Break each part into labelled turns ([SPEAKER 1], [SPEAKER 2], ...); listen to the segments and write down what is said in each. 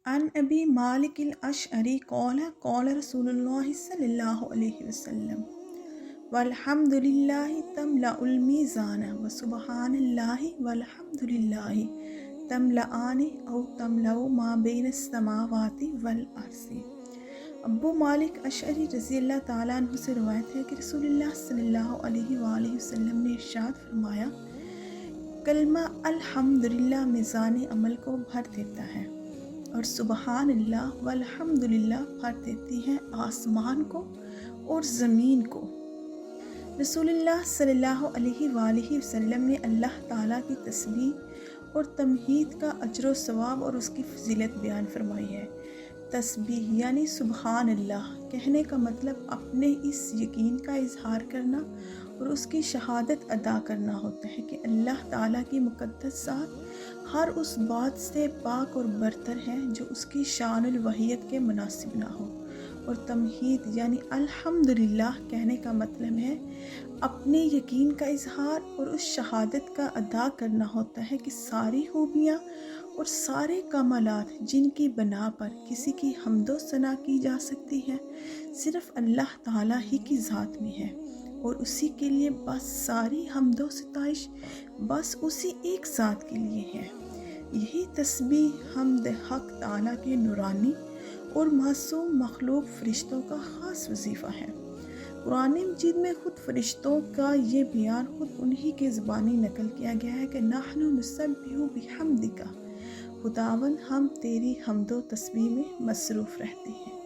[SPEAKER 1] عن ابی مالک الاشعری قال قال رسول اللہ صلی اللہ علیہ وسلم والحمد للہ تملأ المیزان وسبحان اللہ والحمد للہ تملأان او تملأ ما بین السماوات والارض۔ ابو مالک اشعری رضی اللہ تعالیٰ عنہ سے روایت ہے کہ رسول اللہ صلی اللہ علیہ وآلہ وسلم نے ارشاد فرمایا، کلمہ الحمدللہ میزان عمل کو بھر دیتا ہے اور سبحان اللہ والحمدللہ بھر دیتی ہے آسمان کو اور زمین کو۔ رسول اللہ صلی اللہ علیہ وآلہ وسلم نے اللہ تعالیٰ کی تسبیح اور تمہید کا اجر و ثواب اور اس کی فضیلت بیان فرمائی ہے۔ تسبیح یعنی سبحان اللہ کہنے کا مطلب اپنے اس یقین کا اظہار کرنا اور اس کی شہادت ادا کرنا ہوتا ہے کہ اللہ تعالیٰ کی مقدس ذات ہر اس بات سے پاک اور برتر ہے جو اس کی شان الوحیت کے مناسب نہ ہو، اور تمہید یعنی الحمدللہ کہنے کا مطلب ہے اپنے یقین کا اظہار اور اس شہادت کا ادا کرنا ہوتا ہے کہ ساری خوبیاں اور سارے کمالات جن کی بنا پر کسی کی حمد و ثنا کی جا سکتی ہے صرف اللہ تعالیٰ ہی کی ذات میں ہے، اور اسی کے لیے بس ساری حمد و ستائش بس اسی ایک ذات کے لیے ہے۔ یہی تسبیح حمد حق تعالیٰ کے نورانی اور معصوم مخلوق فرشتوں کا خاص وظیفہ ہے۔ قرآن مجید میں خود فرشتوں کا یہ بیان خود انہی کے زبانی نقل کیا گیا ہے کہ نحن نسبح بحمدک، خداوند ہم تیری حمد و تسبیح میں مصروف رہتے ہیں۔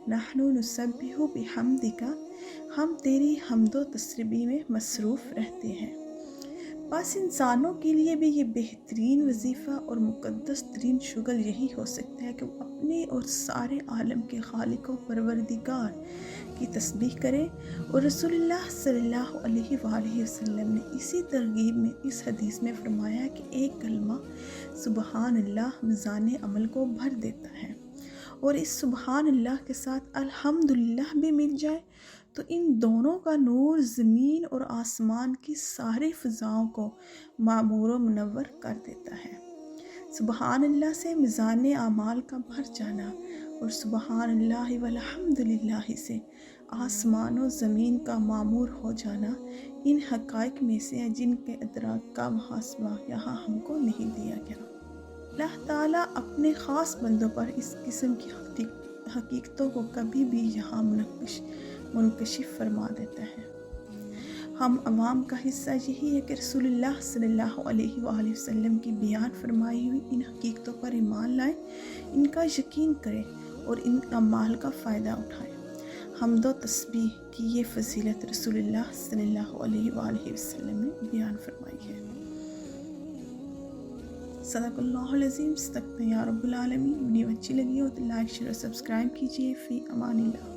[SPEAKER 1] نحن نسبح بحمدک، ہم تیری حمد و تسبیح میں مصروف رہتے ہیں۔ بس انسانوں کے لیے بھی یہ بہترین وظیفہ اور مقدس ترین شغل یہی ہو سکتا ہے کہ وہ اپنے اور سارے عالم کے خالق و پروردگار کی تسبیح کرے، اور رسول اللہ صلی اللہ علیہ وآلہ وسلم نے اسی ترغیب میں اس حدیث میں فرمایا کہ ایک کلمہ سبحان اللہ میزان عمل کو بھر دیتا ہے، اور اس سبحان اللہ کے ساتھ الحمدللہ بھی مل جائے تو ان دونوں کا نور زمین اور آسمان کی ساری فضاؤں کو معمور و منور کر دیتا ہے۔ سبحان اللہ سے میزان اعمال کا بھر جانا اور سبحان اللہ والحمدللہ سے آسمان و زمین کا معمور ہو جانا ان حقائق میں سے ہے جن کے ادراک کا محاسبہ یہاں ہم کو نہیں دیا گیا۔ اللہ تعالیٰ اپنے خاص بندوں پر اس قسم کی حقیقتوں کو کبھی بھی یہاں منکشف فرما دیتا ہے۔ ہم عوام کا حصہ یہی ہے کہ رسول اللہ صلی اللہ علیہ وآلہ وسلم کی بیان فرمائی ہوئی ان حقیقتوں پر ایمان لائیں، ان کا یقین کریں اور ان اعمال کا فائدہ اٹھائیں۔ حمد و تسبیح کی یہ فضیلت رسول اللہ صلی اللہ علیہ وآلہ وسلم نے بیان فرمائی ہے۔ صدق اللہ العظیم۔ صدقت یا رب العالمین۔ ویڈیو اچھی لگی ہو تو لائک شیئر اور سبسکرائب کیجیے۔ فی امان اللہ۔